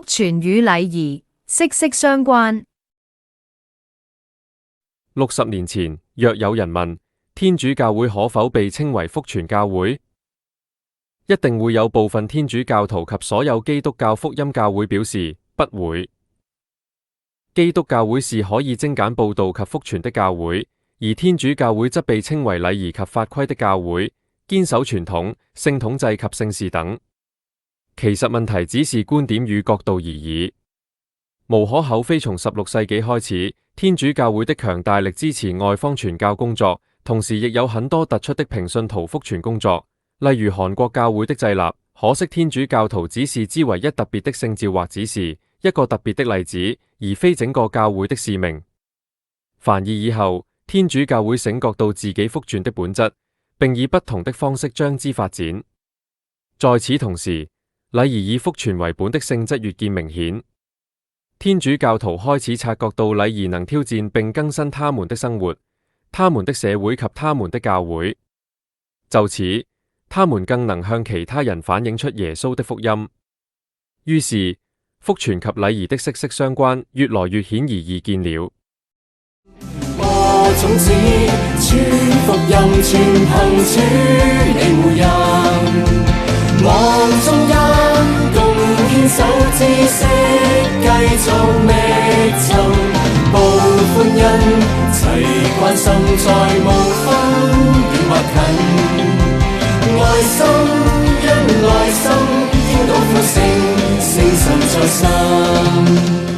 傳與禮儀息息相關。60年前，若有人問天主教會可否被稱為福傳教會，一定會有部分天主教徒及所有基督教福音教會表示不會。基督教會是可以精簡佈道及福傳的教會，而天主教會則被稱為禮儀及法規的教會，堅守傳統、聖統制及聖事等。其實問題只是觀點與角度而已。無可厚非，從16世紀開始，天主教會的強大力支持外方傳教工作，同時亦有很多突出的平信徒福傳工作，例如韓國教會的祭立。可惜天主教徒只視之為一特別的聖召或指示，一個特別的例子，而非整個教會的使命。凡爾以後，天主教會醒覺到自己福傳的本質，並以不同的方式將之發展。在此同時，禮儀以福傳為本的性質越見明顯。天主教徒開始察覺到禮儀能挑戰並更新他們的生活、他們的社會及他們的教會。就此，他們更能向其他人反映出耶穌的福音。於是，福傳及禮儀的息息相關越來越顯而易見了。播種子，傳福音，傳行主你護蔭，望中間共牽手知識，繼續覓尋，報歡欣，齊關心，再無分遠或近，愛心因愛心，傾倒呼聲，聖神在心。